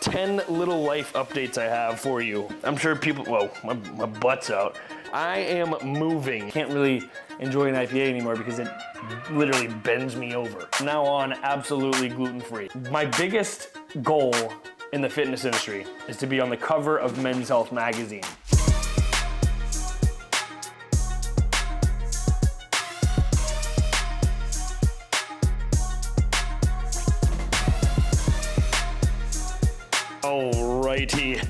10 little life updates I have for you. I'm sure people, whoa, my butt's out. I am moving. Can't really enjoy an IPA anymore because it literally bends me over. From now on, absolutely gluten-free. My biggest goal in the fitness industry is to be on the cover of Men's Health magazine. Alrighty,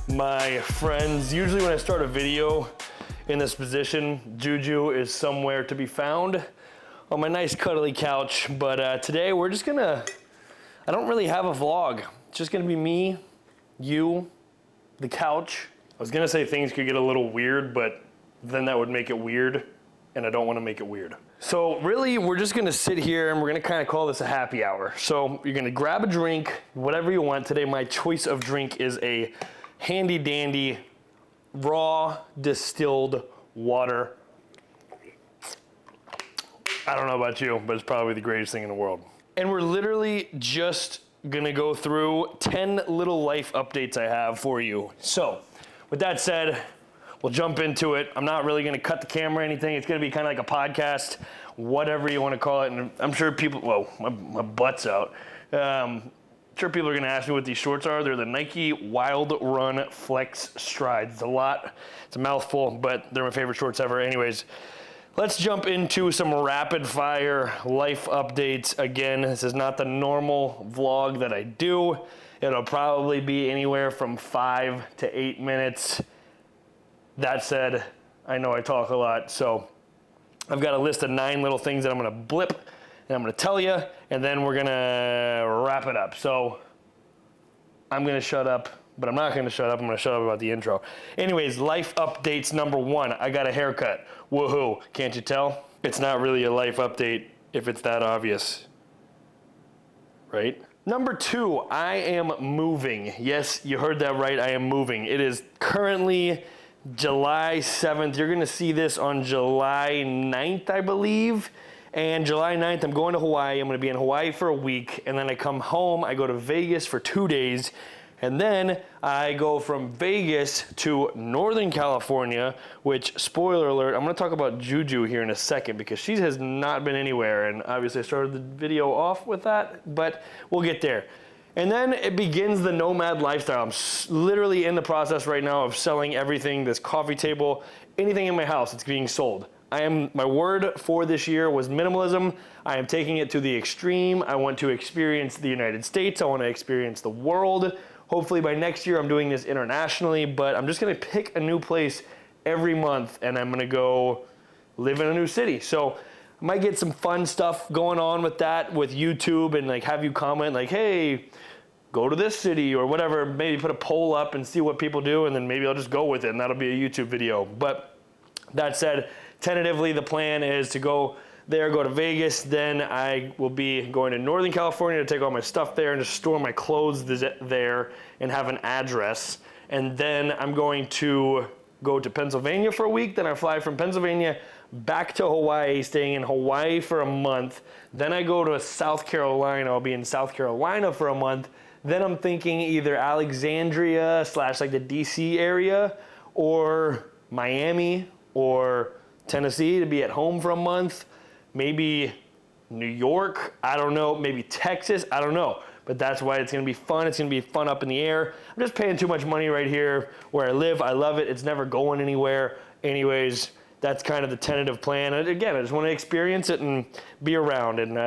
my friends. Usually when I start a video in this position, Juju is somewhere to be found on my nice cuddly couch. But today we're just gonna, I don't really have a vlog. It's just gonna be me, you, the couch. I was gonna say things could get a little weird, but then that would make it weird, and I don't wanna make it weird. So really, we're just gonna sit here and we're gonna kind of call this a happy hour. So you're gonna grab a drink, whatever you want. Today, my choice of drink is a handy dandy, raw distilled water. I don't know about you, but it's probably the greatest thing in the world. And we're literally just gonna go through 10 little life updates I have for you. So with that said, we'll jump into it. I'm not really gonna cut the camera or anything. It's gonna be kind of like a podcast, whatever you wanna call it. And I'm sure people, whoa, my butt's out. I'm sure people are gonna ask me what these shorts are. They're the Nike Wild Run Flex Strides. It's a lot, it's a mouthful, but they're my favorite shorts ever. Anyways, let's jump into some rapid fire life updates. Again, this is not the normal vlog that I do. It'll probably be anywhere from 5 to 8 minutes. That said, I know I talk a lot, so I've got a list of 9 little things that I'm gonna blip and I'm gonna tell you, and then we're gonna wrap it up. So I'm gonna shut up, but I'm not gonna shut up. I'm gonna shut up about the intro. Anyways, life updates number 1. I got a haircut. Woohoo, can't you tell? It's not really a life update if it's that obvious, right? Number 2, I am moving. Yes, you heard that right, I am moving. It is currently July 7th. You're gonna see this on July 9th, I believe. And July 9th, I'm going to Hawaii. I'm gonna be in Hawaii for a week. And then I come home, I go to Vegas for 2 days. And then I go from Vegas to Northern California, which, spoiler alert, I'm gonna talk about Juju here in a second because she has not been anywhere. And obviously I started the video off with that, but we'll get there. And then it begins the nomad lifestyle. I'm literally in the process right now of selling everything, this coffee table, anything in my house, it's being sold. My word for this year was minimalism. I am taking it to the extreme. I want to experience the United States. I want to experience the world. Hopefully by next year I'm doing this internationally, but I'm just gonna pick a new place every month and I'm gonna go live in a new city. So I might get some fun stuff going on with that, with YouTube, and like have you comment like, hey, go to this city or whatever, maybe put a poll up and see what people do, and then maybe I'll just go with it and that'll be a YouTube video. But that said, tentatively the plan is to go there, go to Vegas, then I will be going to Northern California to take all my stuff there and just store my clothes there and have an address. And then I'm going to go to Pennsylvania for a week, then I fly from Pennsylvania back to Hawaii, staying in Hawaii for a month. Then I go to South Carolina. I'll be in South Carolina for a month. Then I'm thinking either Alexandria / like the DC area, or Miami or Tennessee to be at home for a month. Maybe New York, I don't know. Maybe Texas, I don't know. But that's why it's gonna be fun. It's gonna be fun up in the air. I'm just paying too much money right here where I live. I love it. It's never going anywhere. Anyways, that's kind of the tentative plan. And again, I just want to experience it and be around. And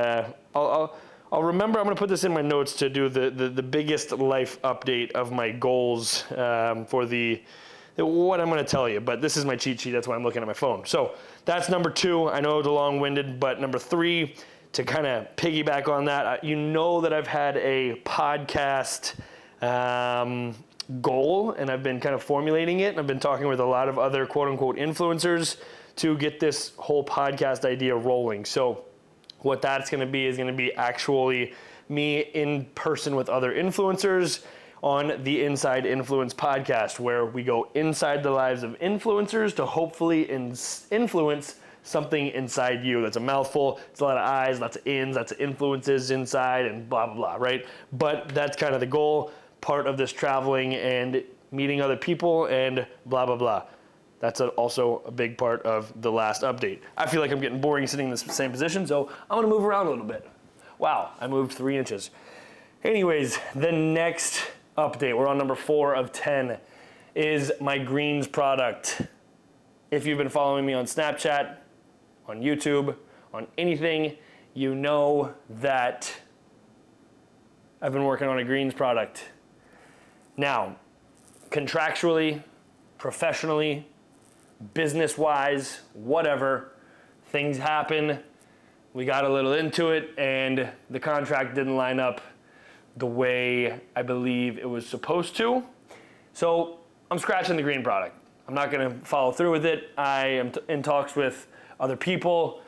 I'll remember, I'm going to put this in my notes to do the biggest life update of my goals for what I'm going to tell you. But this is my cheat sheet. That's why I'm looking at my phone. So that's number 2. I know it's long-winded, but number 3, to kind of piggyback on that, you know that I've had a podcast goal, and I've been kind of formulating it, and I've been talking with a lot of other quote-unquote influencers to get this whole podcast idea rolling. So what that's going to be is going to be actually me in person with other influencers on the Inside Influence podcast, where we go inside the lives of influencers to hopefully influence something inside you. That's a mouthful. It's a lot of I's, lots of ins, lots of influences inside, and blah, blah, blah, right? But that's kind of the goal. part of this traveling and meeting other people and blah, blah, blah. That's also a big part of the last update. I feel like I'm getting boring sitting in the same position, so I'm gonna move around a little bit. Wow, I moved 3 inches. Anyways, the next update, we're on number 4 of 10, is my greens product. If you've been following me on Snapchat, on YouTube, on anything, you know that I've been working on a greens product. Now, contractually, professionally, business-wise, whatever, things happen. We got a little into it, and the contract didn't line up the way I believe it was supposed to. So I'm scratching the green product. I'm not gonna follow through with it. I am in talks with other people,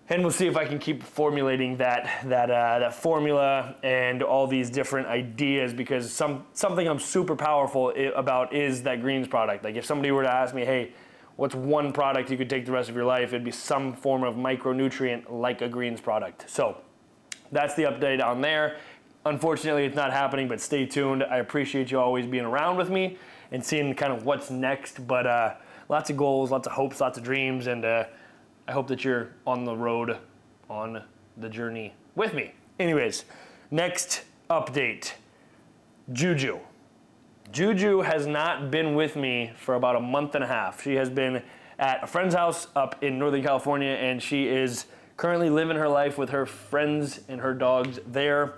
and we'll see if I can keep formulating that formula and all these different ideas, because something I'm super powerful about is that greens product. Like if somebody were to ask me, hey, what's one product you could take the rest of your life? It'd be some form of micronutrient like a greens product. So that's the update on there. Unfortunately, it's not happening, but stay tuned. I appreciate you always being around with me and seeing kind of what's next. But lots of goals, lots of hopes, lots of dreams, and I hope that you're on the road, on the journey with me. Anyways, next update, Juju. Juju has not been with me for about a month and a half. She has been at a friend's house up in Northern California, and she is currently living her life with her friends and her dogs there.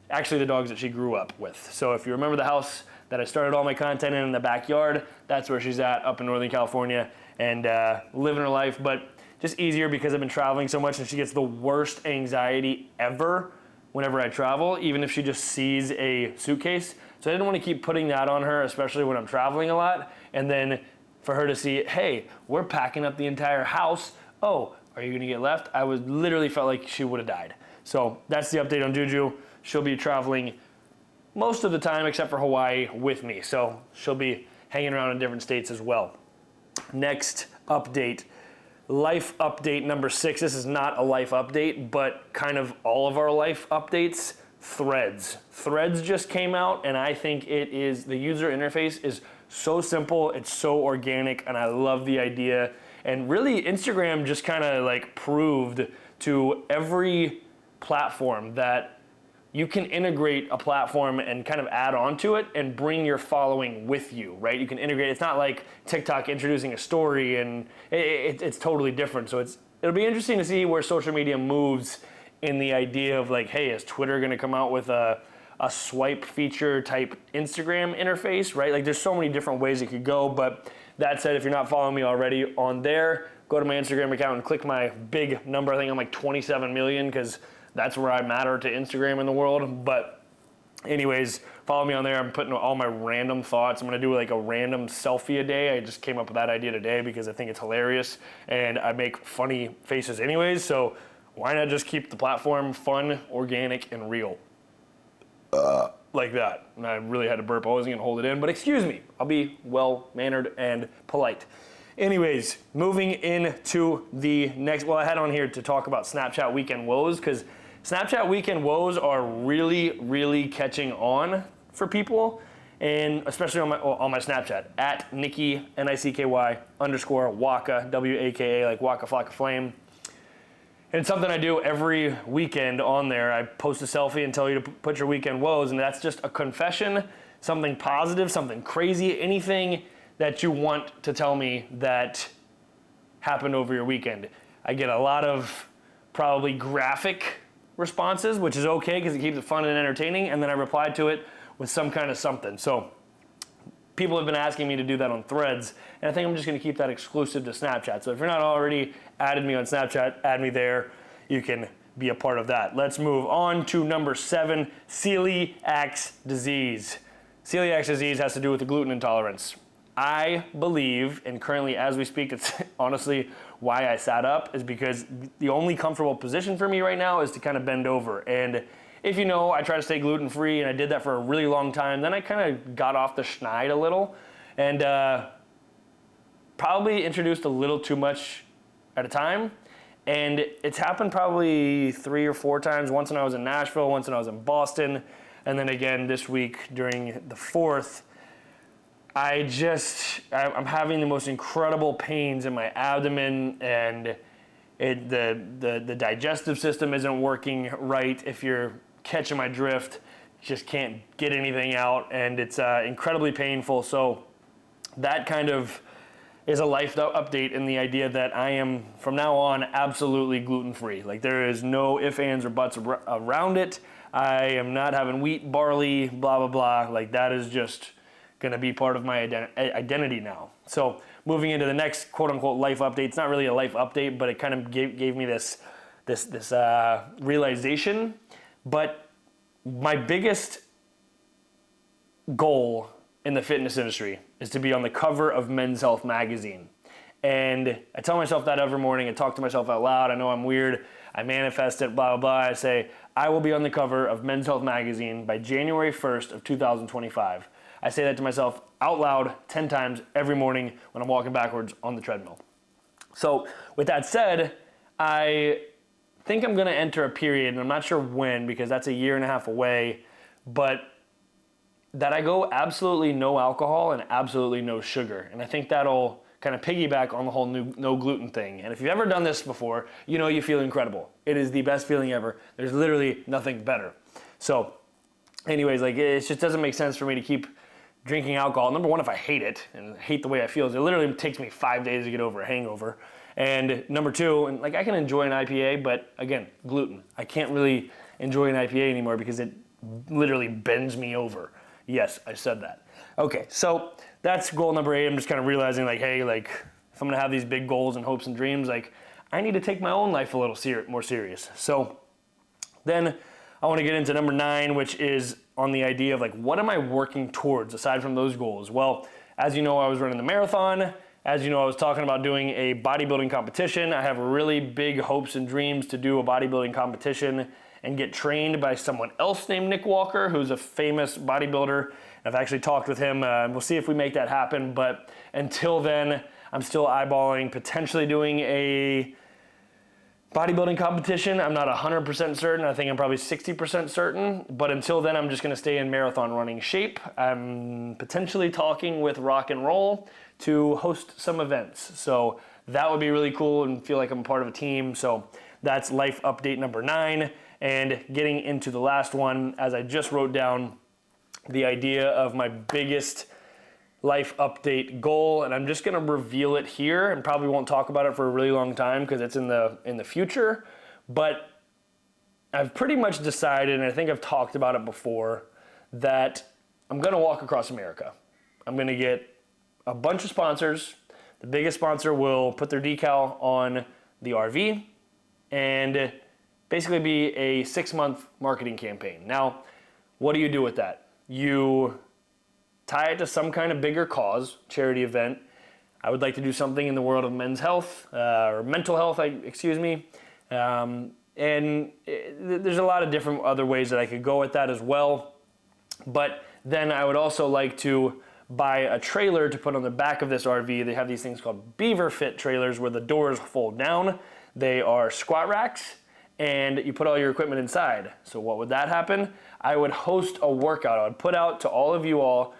Actually, the dogs that she grew up with. So if you remember the house that I started all my content in the backyard, that's where she's at up in Northern California, and living her life. But just easier because I've been traveling so much, and she gets the worst anxiety ever whenever I travel, even if she just sees a suitcase. So I didn't want to keep putting that on her, especially when I'm traveling a lot. And then for her to see, hey, we're packing up the entire house. Oh, are you gonna get left? I would literally felt like she would have died. So that's the update on Juju. She'll be traveling most of the time except for Hawaii with me. So she'll be hanging around in different states as well. Next update. Life update number 6. This is not a life update, but kind of all of our life updates. Threads. Threads just came out, and I think it is, the user interface is so simple, it's so organic, and I love the idea. And really, Instagram just kind of like proved to every platform that you can integrate a platform and kind of add on to it and bring your following with you, right? You can integrate, it's not like TikTok introducing a story, and it's totally different. So it'll be interesting to see where social media moves in the idea of like, hey, is Twitter gonna come out with a swipe feature type Instagram interface, right? Like there's so many different ways it could go, but that said, if you're not following me already on there, go to my Instagram account and click my big number. I think I'm like 27 million because that's where I matter to Instagram in the world. But anyways, follow me on there. I'm putting all my random thoughts. I'm gonna do like a random selfie a day. I just came up with that idea today because I think it's hilarious and I make funny faces anyways. So why not just keep the platform fun, organic, and real? Like that. And I really had to burp. I wasn't gonna hold it in, but excuse me. I'll be well-mannered and polite. Anyways, moving into the next, well, I had on here to talk about Snapchat weekend woes, because Snapchat weekend woes are really, really catching on for people, and especially on my Snapchat, at Nicky, Nicky _ Waka, W-A-K-A, like Waka Flocka Flame. And it's something I do every weekend on there. I post a selfie and tell you to put your weekend woes, and that's just a confession, something positive, something crazy, anything that you want to tell me that happened over your weekend. I get a lot of probably graphic responses, which is okay because it keeps it fun and entertaining, and then I reply to it with some kind of something. So people have been asking me to do that on Threads, and I think I'm just gonna keep that exclusive to Snapchat. So if you're not already added me on Snapchat, add me there. You can be a part of that. Let's move on to number 7, celiac disease. Celiac disease has to do with the gluten intolerance. I believe, and currently as we speak, it's honestly why I sat up, is because the only comfortable position for me right now is to kind of bend over. And if you know, I try to stay gluten-free, and I did that for a really long time. Then I kind of got off the schneid a little, and probably introduced a little too much at a time. And it's happened probably 3 or 4 times, once when I was in Nashville, once when I was in Boston. And then again this week during the 4th, I'm having the most incredible pains in my abdomen, and the digestive system isn't working right. If you're catching my drift, just can't get anything out, and it's incredibly painful. So that kind of is a life update in the idea that I am from now on absolutely gluten-free. Like, there is no ifs, ands, or buts around it. I am not having wheat, barley, blah, blah, blah. Like, that is just going to be part of my identity now. So moving into the next quote-unquote life update, it's not really a life update, but it kind of gave me this realization. But my biggest goal in the fitness industry is to be on the cover of Men's Health magazine. And I tell myself that every morning. I talk to myself out loud. I know I'm weird. I manifest it, blah, blah, blah. I say, I will be on the cover of Men's Health magazine by January 1st of 2025. I say that to myself out loud 10 times every morning when I'm walking backwards on the treadmill. So with that said, I think I'm going to enter a period, and I'm not sure when because that's a year and a half away, but that I go absolutely no alcohol and absolutely no sugar. And I think that'll kind of piggyback on the whole no gluten thing. And if you've ever done this before, you know you feel incredible. It is the best feeling ever. There's literally nothing better. So anyways, like, it just doesn't make sense for me to keep drinking alcohol. Number one, if I hate it and hate the way I feel, it literally takes me 5 days to get over a hangover. And number two, and like, I can enjoy an IPA, but again, gluten. I can't really enjoy an IPA anymore because it literally bends me over. Yes, I said that. Okay, so that's goal number 8. I'm just kind of realizing, like, hey, like, if I'm gonna have these big goals and hopes and dreams, like, I need to take my own life a little more serious. So then I want to get into number 9, which is on the idea of, like, what am I working towards aside from those goals? Well, as you know, I was running the marathon. As you know, I was talking about doing a bodybuilding competition. I have really big hopes and dreams to do a bodybuilding competition and get trained by someone else named Nick Walker, who's a famous bodybuilder. I've actually talked with him. We'll see if we make that happen. But until then, I'm still eyeballing potentially doing a bodybuilding competition. I'm not 100% certain. I think I'm probably 60% certain. But until then, I'm just going to stay in marathon running shape. I'm potentially talking with Rock and Roll to host some events. So that would be really cool and feel like I'm part of a team. So that's life update number 9. And getting into the last one, as I just wrote down the idea of my biggest life update goal, and I'm just gonna reveal it here and probably won't talk about it for a really long time because it's in the future, but I've pretty much decided, and I think I've talked about it before, that I'm gonna walk across America. I'm gonna get a bunch of sponsors. The biggest sponsor will put their decal on the RV and basically be a 6-month marketing campaign. Now, what do you do with that? You tie it to some kind of bigger cause, charity event. I would like to do something in the world of men's health, or mental health, excuse me. And there's a lot of different other ways that I could go with that as well. But then I would also like to buy a trailer to put on the back of this RV. They have these things called Beaver Fit trailers where the doors fold down. They are squat racks, and you put all your equipment inside. So what would that happen? I would host a workout. I would put out to all of you all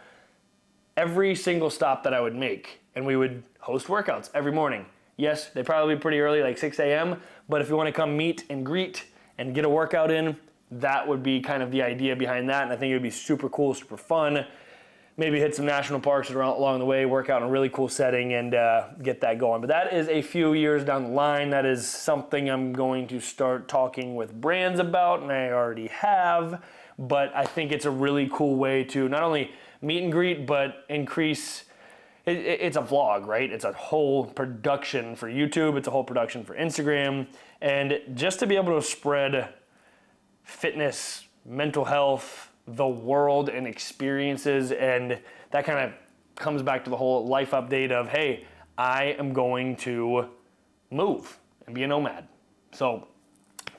every single stop that I would make, and we would host workouts every morning. Yes, they probably be pretty early, like 6 a.m., but if you want to come meet and greet and get a workout in, that would be kind of the idea behind that, and I think it would be super cool, super fun. Maybe hit some national parks along the way, work out in a really cool setting, and get that going. But that is a few years down the line. That is something I'm going to start talking with brands about, and I already have. But I think it's a really cool way to not only meet and greet, but increase. It's a vlog, right? It's a whole production for YouTube. It's a whole production for Instagram. And just to be able to spread fitness, mental health, the world and experiences, and that kind of comes back to the whole life update of, hey, I am going to move and be a nomad. So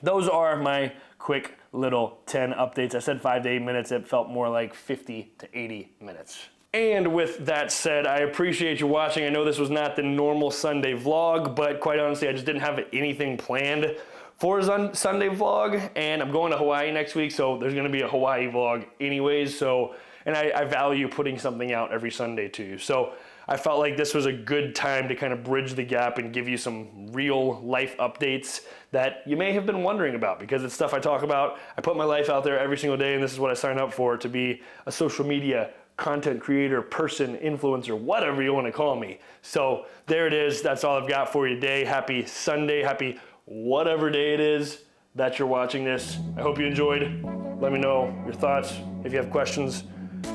those are my quick little 10 updates. I said 5 to 8 minutes. It felt more like 50 to 80 minutes. And with that said, I appreciate you watching. I know this was not the normal Sunday vlog, but quite honestly, I just didn't have anything planned Sunday vlog, and I'm going to Hawaii next week, so there's gonna be a Hawaii vlog anyways, so, and I value putting something out every Sunday to you. So I felt like this was a good time to kind of bridge the gap and give you some real life updates that you may have been wondering about, because it's stuff I talk about. I put my life out there every single day, and this is what I signed up for, to be a social media content creator, person, influencer, whatever you want to call me. So there it is. That's all I've got for you today. Happy Sunday, happy whatever day it is that you're watching this. I hope you enjoyed. Let me know your thoughts. If you have questions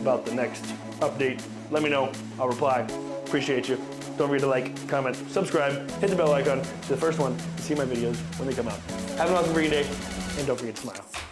about the next update, let me know. I'll reply. Appreciate you. Don't forget to like, comment, subscribe, hit the bell icon to the first one to see my videos when they come out. Have an awesome freaking day, and don't forget to smile.